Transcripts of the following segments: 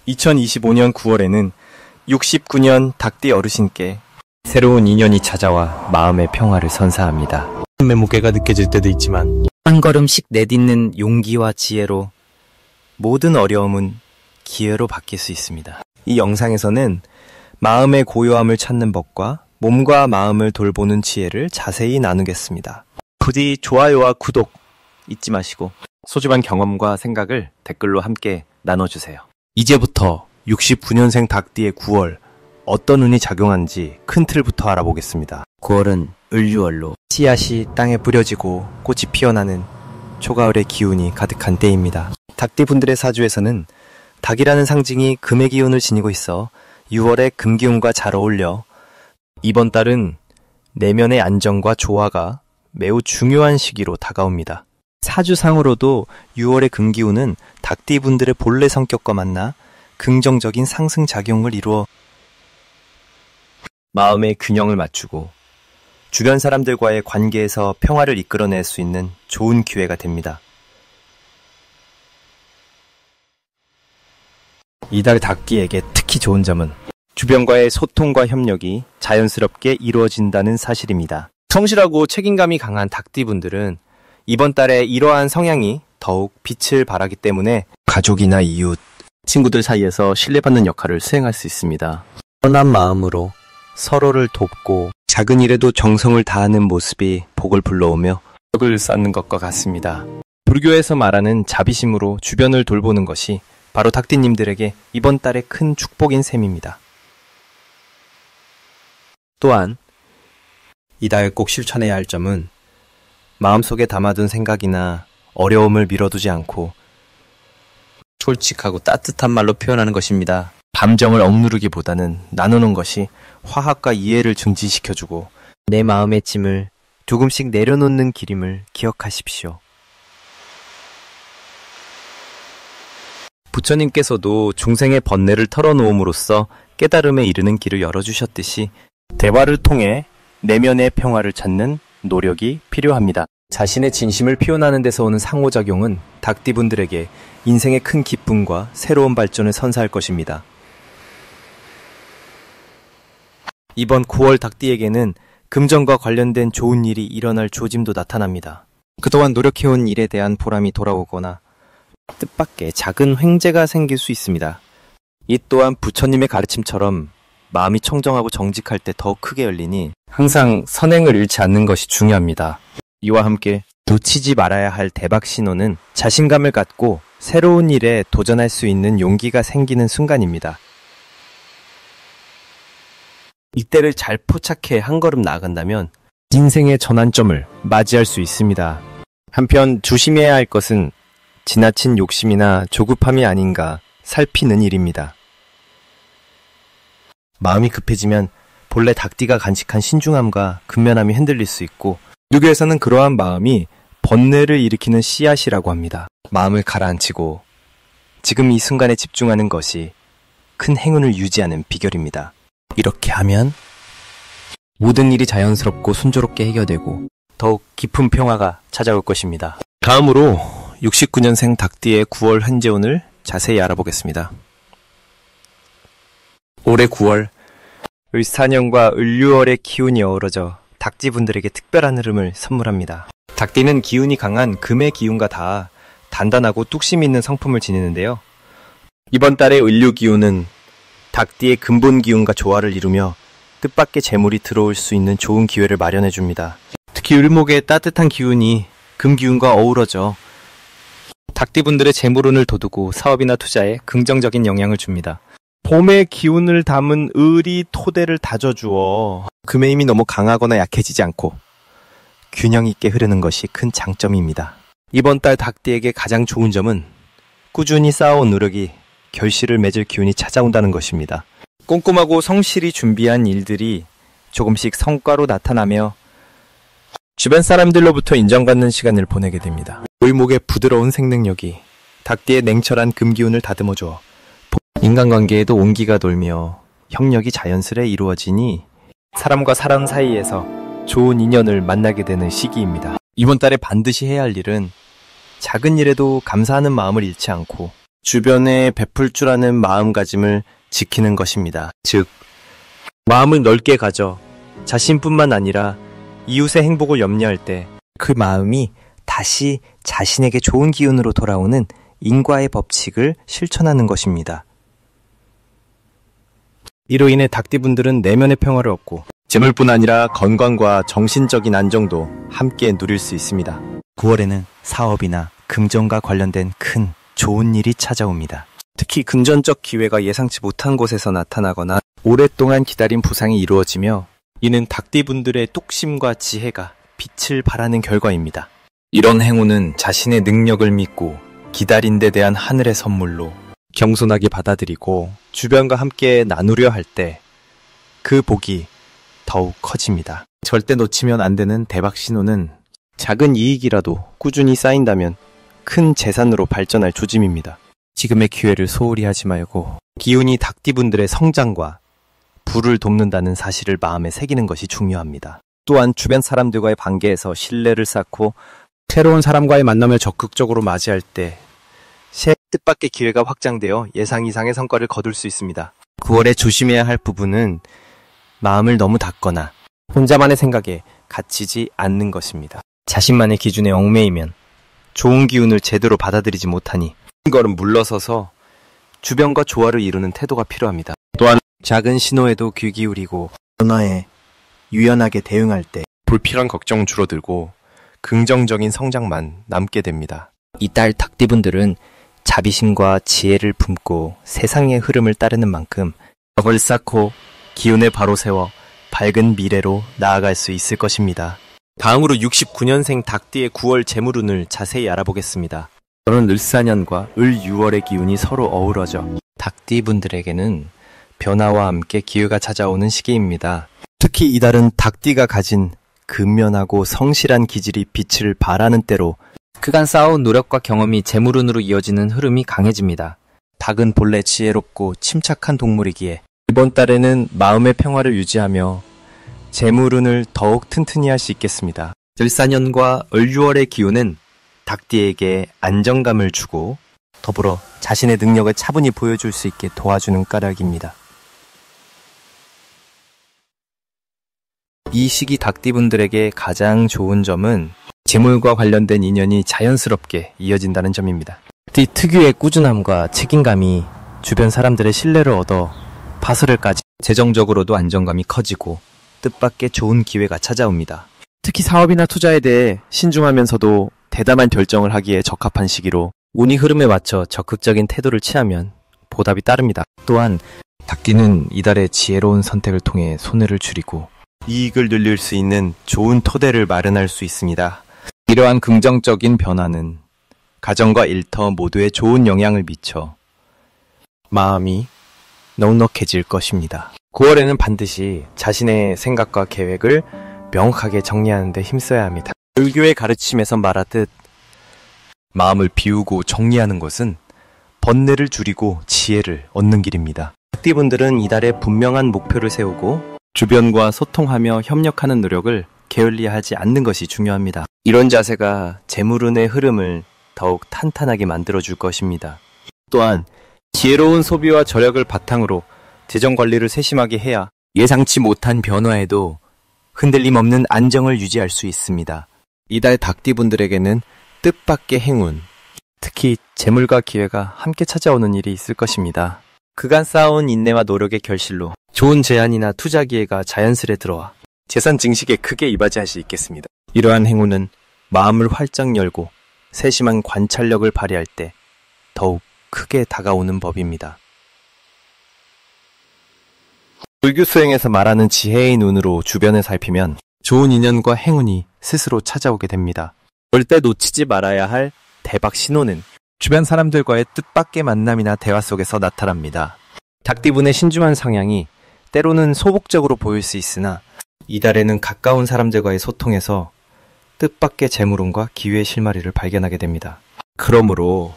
2025년 9월에는 69년 닭띠 어르신께 새로운 인연이 찾아와 마음의 평화를 선사합니다. 의 무게가 느껴질 때도 있지만 한 걸음씩 내딛는 용기와 지혜로 모든 어려움은 기회로 바뀔 수 있습니다. 이 영상에서는 마음의 고요함을 찾는 법과 몸과 마음을 돌보는 지혜를 자세히 나누겠습니다. 부디 좋아요와 구독 잊지 마시고 소중한 경험과 생각을 댓글로 함께 나눠주세요. 이제부터 69년생 닭띠의 9월 어떤 운이 작용한지 큰 틀부터 알아보겠습니다. 9월은 을유월로 씨앗이 땅에 뿌려지고 꽃이 피어나는 초가을의 기운이 가득한 때입니다. 닭띠 분들의 사주에서는 닭이라는 상징이 금의 기운을 지니고 있어 6월의 금 기운과 잘 어울려 이번 달은 내면의 안정과 조화가 매우 중요한 시기로 다가옵니다. 사주상으로도 6월의 금 기운은 닭띠 분들의 본래 성격과 만나 긍정적인 상승작용을 이루어 마음의 균형을 맞추고 주변 사람들과의 관계에서 평화를 이끌어낼 수 있는 좋은 기회가 됩니다. 이달 닭띠에게 특히 좋은 점은 주변과의 소통과 협력이 자연스럽게 이루어진다는 사실입니다. 성실하고 책임감이 강한 닭띠 분들은 이번 달에 이러한 성향이 더욱 빛을 발하기 때문에 가족이나 이웃, 친구들 사이에서 신뢰받는 역할을 수행할 수 있습니다. 선한 마음으로 서로를 돕고 작은 일에도 정성을 다하는 모습이 복을 불러오며 덕을 쌓는 것과 같습니다. 불교에서 말하는 자비심으로 주변을 돌보는 것이 바로 닭띠님들에게 이번 달의 큰 축복인 셈입니다. 또한 이달 꼭 실천해야 할 점은 마음속에 담아둔 생각이나 어려움을 밀어두지 않고 솔직하고 따뜻한 말로 표현하는 것입니다. 감정을 억누르기보다는 나누는 것이 화합과 이해를 증진시켜주고 내 마음의 짐을 조금씩 내려놓는 길임을 기억하십시오. 부처님께서도 중생의 번뇌를 털어놓음으로써 깨달음에 이르는 길을 열어주셨듯이 대화를 통해 내면의 평화를 찾는 노력이 필요합니다. 자신의 진심을 표현하는 데서 오는 상호작용은 닭띠분들에게 인생의 큰 기쁨과 새로운 발전을 선사할 것입니다. 이번 9월 닭띠에게는 금전과 관련된 좋은 일이 일어날 조짐도 나타납니다. 그동안 노력해온 일에 대한 보람이 돌아오거나 뜻밖의 작은 횡재가 생길 수 있습니다. 이 또한 부처님의 가르침처럼 마음이 청정하고 정직할 때 더욱 크게 열리니 항상 선행을 잃지 않는 것이 중요합니다. 이와 함께 놓치지 말아야 할 대박 신호는 자신감을 갖고 새로운 일에 도전할 수 있는 용기가 생기는 순간입니다. 이때를 잘 포착해 한 걸음 나아간다면 인생의 전환점을 맞이할 수 있습니다. 한편 조심해야 할 것은 지나친 욕심이나 조급함이 아닌가 살피는 일입니다. 마음이 급해지면 본래 닭띠가 간직한 신중함과 근면함이 흔들릴 수 있고 유교에서는 그러한 마음이 번뇌를 일으키는 씨앗이라고 합니다. 마음을 가라앉히고 지금 이 순간에 집중하는 것이 큰 행운을 유지하는 비결입니다. 이렇게 하면 모든 일이 자연스럽고 순조롭게 해결되고 더욱 깊은 평화가 찾아올 것입니다. 다음으로 69년생 닭띠의 9월 현재운을 자세히 알아보겠습니다. 올해 9월 을사년과 을유월의 기운이 어우러져 닭띠분들에게 특별한 흐름을 선물합니다. 닭띠는 기운이 강한 금의 기운과 닿아 단단하고 뚝심 있는 성품을 지니는데요. 이번 달의 을유 기운은 닭띠의 근본 기운과 조화를 이루며 뜻밖의 재물이 들어올 수 있는 좋은 기회를 마련해 줍니다. 특히 을목의 따뜻한 기운이 금 기운과 어우러져 닭띠분들의 재물운을 돋우고 사업이나 투자에 긍정적인 영향을 줍니다. 봄의 기운을 담은 을이 토대를 다져주어 금의 힘이 너무 강하거나 약해지지 않고 균형 있게 흐르는 것이 큰 장점입니다. 이번 달 닭띠에게 가장 좋은 점은 꾸준히 쌓아온 노력이 결실을 맺을 기운이 찾아온다는 것입니다. 꼼꼼하고 성실히 준비한 일들이 조금씩 성과로 나타나며 주변 사람들로부터 인정받는 시간을 보내게 됩니다. 을목의 부드러운 생명력이 닭띠의 냉철한 금기운을 다듬어줘 인간관계에도 온기가 돌며 협력이 자연스레 이루어지니 사람과 사람 사이에서 좋은 인연을 만나게 되는 시기입니다. 이번 달에 반드시 해야 할 일은 작은 일에도 감사하는 마음을 잃지 않고 주변에 베풀 줄 아는 마음가짐을 지키는 것입니다. 즉, 마음을 넓게 가져 자신뿐만 아니라 이웃의 행복을 염려할 때 그 마음이 다시 자신에게 좋은 기운으로 돌아오는 인과의 법칙을 실천하는 것입니다. 이로 인해 닭띠분들은 내면의 평화를 얻고 재물뿐 아니라 건강과 정신적인 안정도 함께 누릴 수 있습니다. 9월에는 사업이나 금전과 관련된 큰 좋은 일이 찾아옵니다. 특히 금전적 기회가 예상치 못한 곳에서 나타나거나 오랫동안 기다린 부상이 이루어지며 이는 닭띠분들의 뚝심과 지혜가 빛을 발하는 결과입니다. 이런 행운은 자신의 능력을 믿고 기다린 데 대한 하늘의 선물로 겸손하게 받아들이고 주변과 함께 나누려 할 때 그 복이 더욱 커집니다. 절대 놓치면 안 되는 대박 신호는 작은 이익이라도 꾸준히 쌓인다면 큰 재산으로 발전할 조짐입니다. 지금의 기회를 소홀히 하지 말고 기운이 닭띠분들의 성장과 부를 돕는다는 사실을 마음에 새기는 것이 중요합니다. 또한 주변 사람들과의 관계에서 신뢰를 쌓고 새로운 사람과의 만남을 적극적으로 맞이할 때 새 뜻밖의 기회가 확장되어 예상 이상의 성과를 거둘 수 있습니다. 9월에 조심해야 할 부분은 마음을 너무 닫거나 혼자만의 생각에 갇히지 않는 것입니다. 자신만의 기준에 얽매이면 좋은 기운을 제대로 받아들이지 못하니 걸음 물러서서 주변과 조화를 이루는 태도가 필요합니다. 또한 작은 신호에도 귀 기울이고 변화에 유연하게 대응할 때 불필요한 걱정은 줄어들고 긍정적인 성장만 남게 됩니다. 이달 닭띠분들은 자비심과 지혜를 품고 세상의 흐름을 따르는 만큼 덕을 쌓고 기운을 바로 세워 밝은 미래로 나아갈 수 있을 것입니다. 다음으로 69년생 닭띠의 9월 재물운을 자세히 알아보겠습니다. 저는 을사년과 을유월의 기운이 서로 어우러져 닭띠분들에게는 변화와 함께 기회가 찾아오는 시기입니다. 특히 이달은 닭띠가 가진 근면하고 성실한 기질이 빛을 발하는 때로 그간 쌓아온 노력과 경험이 재물운으로 이어지는 흐름이 강해집니다. 닭은 본래 지혜롭고 침착한 동물이기에 이번 달에는 마음의 평화를 유지하며 재물운을 더욱 튼튼히 할 수 있겠습니다. 을사년과 을유월의 기운은 닭띠에게 안정감을 주고 더불어 자신의 능력을 차분히 보여줄 수 있게 도와주는 까닭입니다. 이 시기 닭띠분들에게 가장 좋은 점은 재물과 관련된 인연이 자연스럽게 이어진다는 점입니다. 띠 특유의 꾸준함과 책임감이 주변 사람들의 신뢰를 얻어 파설을까지 재정적으로도 안정감이 커지고 뜻밖의 좋은 기회가 찾아옵니다. 특히 사업이나 투자에 대해 신중하면서도 대담한 결정을 하기에 적합한 시기로 운이 흐름에 맞춰 적극적인 태도를 취하면 보답이 따릅니다. 또한 닭띠는 이달의 지혜로운 선택을 통해 손해를 줄이고 이익을 늘릴 수 있는 좋은 토대를 마련할 수 있습니다. 이러한 긍정적인 변화는 가정과 일터 모두에 좋은 영향을 미쳐 마음이 넉넉해질 것입니다. 9월에는 반드시 자신의 생각과 계획을 명확하게 정리하는 데 힘써야 합니다. 불교의 가르침에서 말하듯 마음을 비우고 정리하는 것은 번뇌를 줄이고 지혜를 얻는 길입니다. 닭띠분들은 이달에 분명한 목표를 세우고 주변과 소통하며 협력하는 노력을 게을리하지 않는 것이 중요합니다. 이런 자세가 재물운의 흐름을 더욱 탄탄하게 만들어줄 것입니다. 또한 지혜로운 소비와 절약을 바탕으로 재정관리를 세심하게 해야 예상치 못한 변화에도 흔들림 없는 안정을 유지할 수 있습니다. 이달 닭띠분들에게는 뜻밖의 행운, 특히 재물과 기회가 함께 찾아오는 일이 있을 것입니다. 그간 쌓아온 인내와 노력의 결실로 좋은 제안이나 투자 기회가 자연스레 들어와 재산 증식에 크게 이바지할 수 있겠습니다. 이러한 행운은 마음을 활짝 열고 세심한 관찰력을 발휘할 때 더욱 크게 다가오는 법입니다. 불교 수행에서 말하는 지혜의 눈으로 주변을 살피면 좋은 인연과 행운이 스스로 찾아오게 됩니다. 절대 놓치지 말아야 할 대박 신호는 주변 사람들과의 뜻밖의 만남이나 대화 속에서 나타납니다. 닭띠분의 신중한 성향이 때로는 소극적으로 보일 수 있으나 이달에는 가까운 사람들과의 소통에서 뜻밖의 재물운과 기회의 실마리를 발견하게 됩니다. 그러므로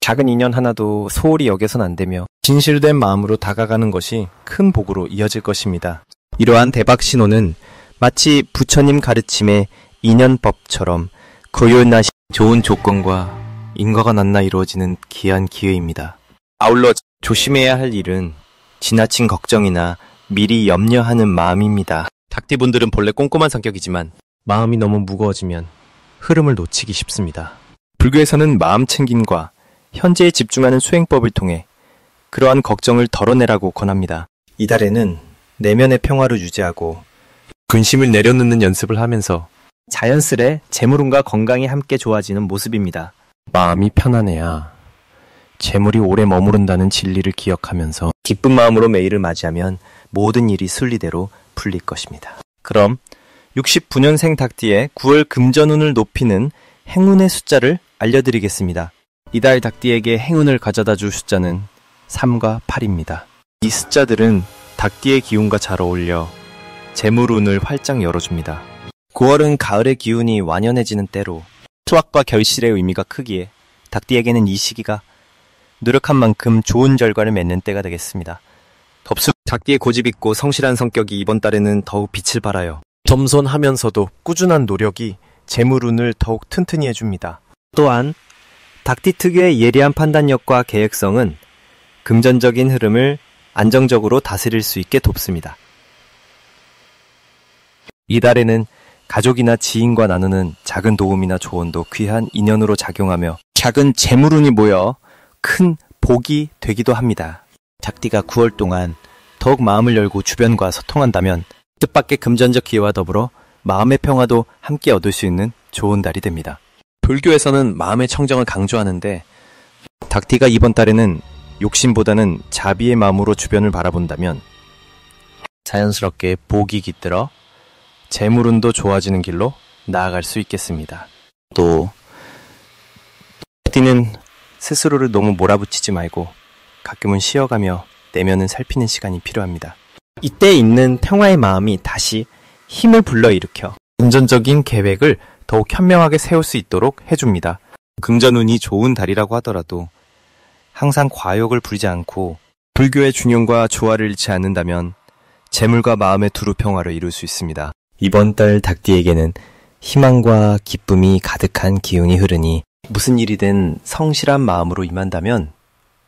작은 인연 하나도 소홀히 여겨선 안 되며 진실된 마음으로 다가가는 것이 큰 복으로 이어질 것입니다. 이러한 대박 신호는 마치 부처님 가르침의 인연법처럼 고요나시 좋은 조건과 인과가 만나 이루어지는 귀한 기회입니다. 아울러 조심해야 할 일은 지나친 걱정이나 미리 염려하는 마음입니다. 닭띠분들은 본래 꼼꼼한 성격이지만 마음이 너무 무거워지면 흐름을 놓치기 쉽습니다. 불교에서는 마음 챙김과 현재에 집중하는 수행법을 통해 그러한 걱정을 덜어내라고 권합니다. 이달에는 내면의 평화를 유지하고 근심을 내려놓는 연습을 하면서 자연스레 재물운과 건강이 함께 좋아지는 모습입니다. 마음이 편안해야 재물이 오래 머무른다는 진리를 기억하면서 기쁜 마음으로 매일을 맞이하면 모든 일이 순리대로 풀릴 것입니다. 그럼 69년생 닭띠의 9월 금전운을 높이는 행운의 숫자를 알려드리겠습니다. 이달 닭띠에게 행운을 가져다 줄 숫자는 3과 8입니다. 이 숫자들은 닭띠의 기운과 잘 어울려 재물운을 활짝 열어줍니다. 9월은 가을의 기운이 완연해지는 때로 수확과 결실의 의미가 크기에 닭띠에게는 이 시기가 노력한 만큼 좋은 결과를 맺는 때가 되겠습니다. 덥수 닭띠의 고집있고 성실한 성격이 이번 달에는 더욱 빛을 발하여 겸손하면서도 꾸준한 노력이 재물운을 더욱 튼튼히 해줍니다. 또한 닭띠 특유의 예리한 판단력과 계획성은 금전적인 흐름을 안정적으로 다스릴 수 있게 돕습니다. 이달에는 가족이나 지인과 나누는 작은 도움이나 조언도 귀한 인연으로 작용하며 작은 재물운이 모여 큰 복이 되기도 합니다. 닭띠가 9월 동안 더욱 마음을 열고 주변과 소통한다면 뜻밖의 금전적 기회와 더불어 마음의 평화도 함께 얻을 수 있는 좋은 달이 됩니다. 불교에서는 마음의 청정을 강조하는데 닭띠가 이번 달에는 욕심보다는 자비의 마음으로 주변을 바라본다면 자연스럽게 복이 깃들어 재물운도 좋아지는 길로 나아갈 수 있겠습니다. 또 닭띠는 스스로를 너무 몰아붙이지 말고 가끔은 쉬어가며 내면을 살피는 시간이 필요합니다. 이때 있는 평화의 마음이 다시 힘을 불러일으켜 금전적인 계획을 더욱 현명하게 세울 수 있도록 해줍니다. 금전운이 좋은 달이라고 하더라도 항상 과욕을 부리지 않고 불교의 준용과 조화를 잃지 않는다면 재물과 마음의 두루 평화를 이룰 수 있습니다. 이번 달 닭띠에게는 희망과 기쁨이 가득한 기운이 흐르니 무슨 일이든 성실한 마음으로 임한다면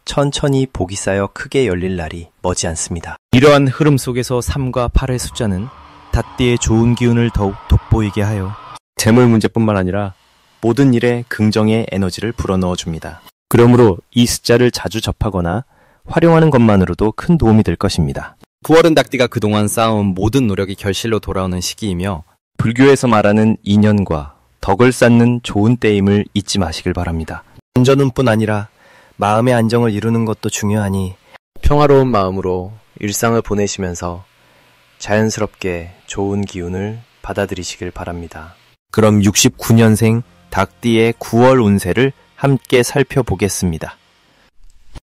천천히 복이 쌓여 크게 열릴 날이 머지않습니다. 이러한 흐름 속에서 3과 8의 숫자는 닭띠의 좋은 기운을 더욱 돋보이게 하여 재물 문제뿐만 아니라 모든 일에 긍정의 에너지를 불어넣어줍니다. 그러므로 이 숫자를 자주 접하거나 활용하는 것만으로도 큰 도움이 될 것입니다. 9월은 닭띠가 그동안 쌓아온 모든 노력이 결실로 돌아오는 시기이며 불교에서 말하는 인연과 덕을 쌓는 좋은 때임을 잊지 마시길 바랍니다. 금전운뿐 아니라 마음의 안정을 이루는 것도 중요하니 평화로운 마음으로 일상을 보내시면서 자연스럽게 좋은 기운을 받아들이시길 바랍니다. 그럼 69년생 닭띠의 9월 운세를 함께 살펴보겠습니다.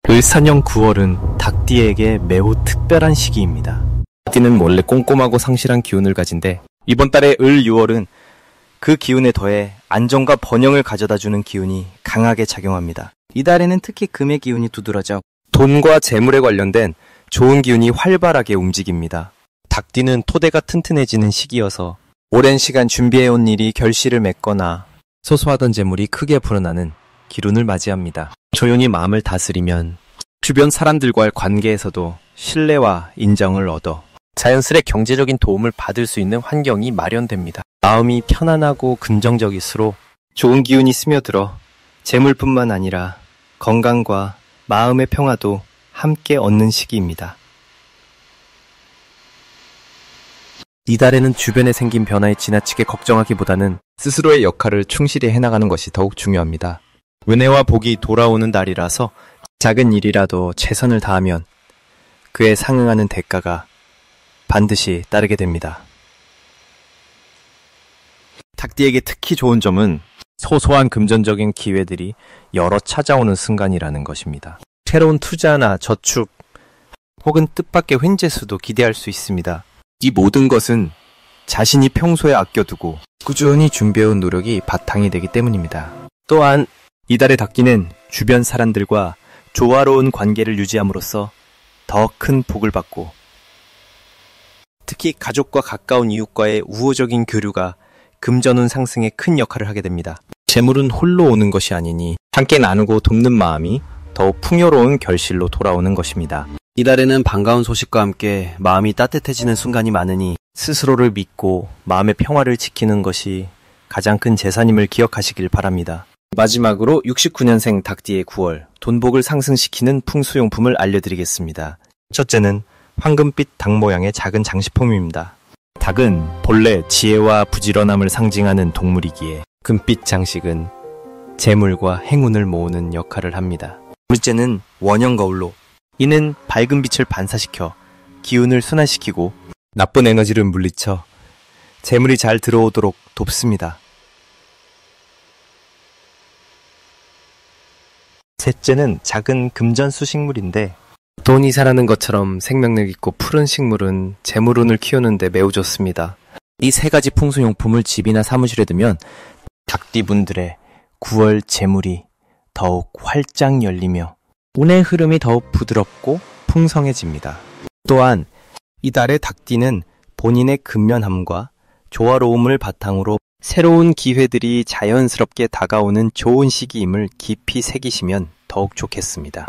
을사년 9월은 닭띠에게 매우 특별한 시기입니다. 닭띠는 원래 꼼꼼하고 성실한 기운을 가진데 이번 달의 을 6월은 그 기운에 더해 안정과 번영을 가져다주는 기운이 강하게 작용합니다. 이달에는 특히 금의 기운이 두드러져 돈과 재물에 관련된 좋은 기운이 활발하게 움직입니다. 닭띠는 토대가 튼튼해지는 시기여서 오랜 시간 준비해온 일이 결실을 맺거나 소소하던 재물이 크게 불어나는 기운을 맞이합니다. 조용히 마음을 다스리면 주변 사람들과의 관계에서도 신뢰와 인정을 얻어 자연스레 경제적인 도움을 받을 수 있는 환경이 마련됩니다. 마음이 편안하고 긍정적일수록 좋은 기운이 스며들어 재물뿐만 아니라 건강과 마음의 평화도 함께 얻는 시기입니다. 이달에는 주변에 생긴 변화에 지나치게 걱정하기보다는 스스로의 역할을 충실히 해나가는 것이 더욱 중요합니다. 은혜와 복이 돌아오는 날이라서 작은 일이라도 최선을 다하면 그에 상응하는 대가가 반드시 따르게 됩니다. 닭띠에게 특히 좋은 점은 소소한 금전적인 기회들이 여러 찾아오는 순간이라는 것입니다. 새로운 투자나 저축 혹은 뜻밖의 횡재수도 기대할 수 있습니다. 이 모든 것은 자신이 평소에 아껴두고 꾸준히 준비해온 노력이 바탕이 되기 때문입니다. 또한 이달의 닭띠는 주변 사람들과 조화로운 관계를 유지함으로써 더 큰 복을 받고 특히 가족과 가까운 이웃과의 우호적인 교류가 금전운 상승에 큰 역할을 하게 됩니다. 재물은 홀로 오는 것이 아니니 함께 나누고 돕는 마음이 더욱 풍요로운 결실로 돌아오는 것입니다. 이달에는 반가운 소식과 함께 마음이 따뜻해지는 순간이 많으니 스스로를 믿고 마음의 평화를 지키는 것이 가장 큰 재산임을 기억하시길 바랍니다. 마지막으로 69년생 닭띠의 9월 돈복을 상승시키는 풍수용품을 알려드리겠습니다. 첫째는 황금빛 닭 모양의 작은 장식품입니다. 닭은 본래 지혜와 부지런함을 상징하는 동물이기에 금빛 장식은 재물과 행운을 모으는 역할을 합니다. 둘째는 원형 거울로, 이는 밝은 빛을 반사시켜 기운을 순환시키고 나쁜 에너지를 물리쳐 재물이 잘 들어오도록 돕습니다. 셋째는 작은 금전 수식물인데 돈이 자라는 것처럼 생명력 있고 푸른 식물은 재물운을 키우는 데 매우 좋습니다. 이 세 가지 풍수용품을 집이나 사무실에 두면 닭띠분들의 9월 재물이 더욱 활짝 열리며 운의 흐름이 더욱 부드럽고 풍성해집니다. 또한 이달의 닭띠는 본인의 근면함과 조화로움을 바탕으로 새로운 기회들이 자연스럽게 다가오는 좋은 시기임을 깊이 새기시면 더욱 좋겠습니다.